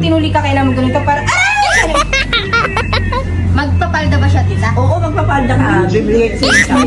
tinuli ka, kailangan mo ganito para, Magpapalda ba siya, tita? oo, magpapalda ka. Bibigay ko sa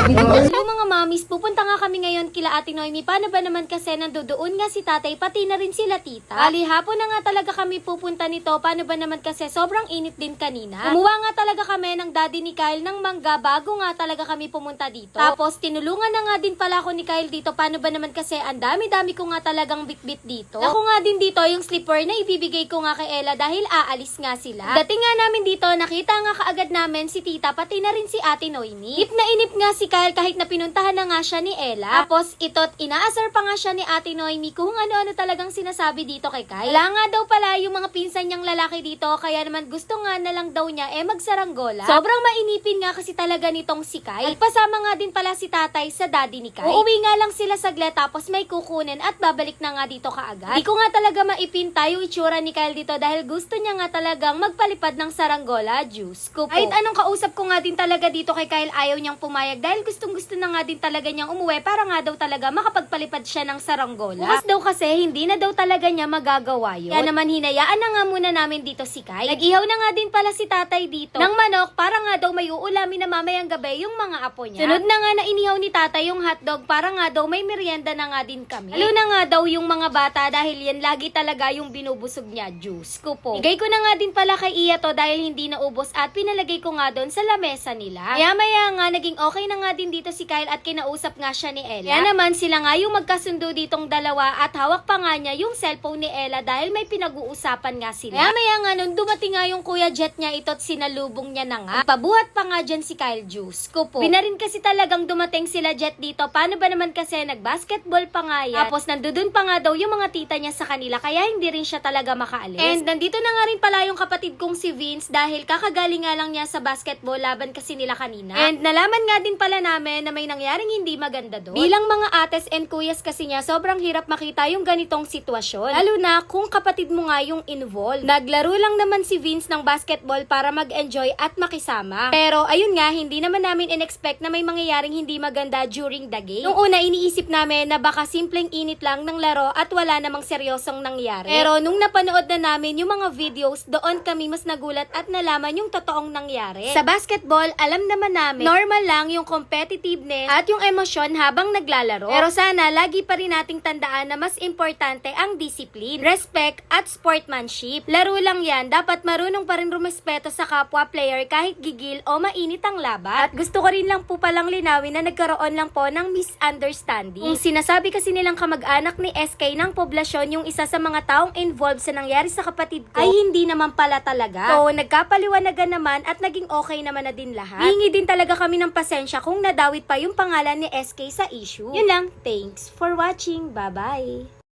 Hello mga mamis, pupunta nga kami ngayon kila Ate Noemi. Paano ba naman kasi nandoon nga si tatay, pati na rin sila tita. Ali, hapon na nga talaga kami pupunta nito. Paano ba naman kasi sobrang init din kanina. Kumuha nga talaga kami ng daddy ni Kyle ng mangga bago nga talaga kami pumunta dito. Tapos tinulungan na nga din pala ako ni Kyle dito. Paano ba naman kasi ang dami-dami ko nga talagang bit-bit dito. Ako nga din dito yung slipper na ibibigay ko nga kay Ella dahil aalis nga sila. Dating nga namin dito, nakita nga kaagad namin si tita pati na rin si Ate Noemi. Inip na inip nga si Kyle kahit na pinuntahan na nga siya ni Ella. Tapos ito't inaasar pa nga siya ni Ate Noemi kung ano-ano talagang sinasabi dito kay Kyle. Wala nga daw pala yung mga pinsan niyang lalaki dito kaya naman gusto nga na lang daw niya magsaranggola. Sobrang mainipin nga kasi talaga nitong si Kyle. At pasama nga din pala si tatay sa daddy ni Kyle. Uuwi nga lang sila saglit tapos may kukunin at babalik na nga dito kaagad. Di ko nga talaga maipinta yung itsura ni Kyle dito dahil gusto niya nga talagang magpalipad ng saranggola. Diyos ko po. Kahit anong kausap ko nga din talaga dito kay Kyle, ayaw niyang pumayag dahil gustong-gusto na nga din talaga niyang umuwi para nga daw talaga makapagpalipad siya ng saranggola. Bukas daw kasi hindi na daw talaga niya magagawa yun. Kaya naman hinayaan na nga muna namin dito si Kyle. Nag-ihaw na nga din pala si tatay dito ng manok para nga daw may uulamin na mamayang gabi yung mga apo niya. Sunod na nga na inihaw ni tatay yung hotdog para nga daw may merienda na nga din kami. Lalo na nga daw yung mga bata dahil yan lagi talaga yung binubusog niya. Juice ko po. Igay ko na nga din pala kay Iya to dahil hindi naubos at pinalagay ko nga doon sa lamesa nila. Maya nga naging okay na nga din dito si Kyle at kinausap nga siya ni Ella. Kaya naman sila nga yung magkasundo ditong dalawa at hawak pa nga niya yung cellphone ni Ella dahil may pinag-uusapan nga sila. Maya nga nun dumating nga yung Kuya Jet niya ito't sinalubong niya na nga. Pabuhat pa nga dyan si Kyle. Juice ko po. Pinarin kasi talagang dumating sila Jet dito. Paano ba naman kasi nag-basketball pa nga yan. Tapos nandudun pa nga daw yung mga tita niya sa kanila kaya hindi rin siya talaga makaalis. And nandito na nga rin pala yung kapatid kong si Vince dahil kakagaling nga lang niya sa basketball laban kasi nila kanina. And nalaman nga din pala namin na may nangyaring hindi maganda doon. Bilang mga ates and kuyas kasi niya, sobrang hirap makita yung ganitong sitwasyon. Lalo na kung kapatid mo nga yung involved. Naglaro lang naman si Vince ng basketball para mag-enjoy at makisama. Pero ayun nga, hindi naman namin in-expect na may mangyayaring hindi maganda during the game. Nung una, iniisip namin na baka simpleng init lang ng laro at wala namang seryosong nangyari. Pero nung napanood na namin yung mga videos, doon kami mas nagulat at nalaman yung totoong nangyari. Sa basketball, alam naman namin, normal lang yung competitiveness at yung emosyon habang naglalaro. Pero sana, lagi pa rin nating tandaan na mas importante ang discipline, respect at sportsmanship. Laro lang yan, dapat marunong pa rin rumespeto sa kapwa player kahit gigil o mainit ang laban. At gusto ko rin lang po palang linawin na nagkaroon lang po ng misunderstanding. Kung sinasabi kasi nilang kamag-anak ni SK ng poblasyon yung isa sa mga taong involved sa nangyari sa kapatid ko, ay hindi naman pala talaga. So, nagkapaliwanagan naman at naging okay naman na din lahat. Hihingi din talaga kami ng pasensya kung nadawit pa yung pangalan ni SK sa issue. Yun lang. Thanks for watching. Bye-bye.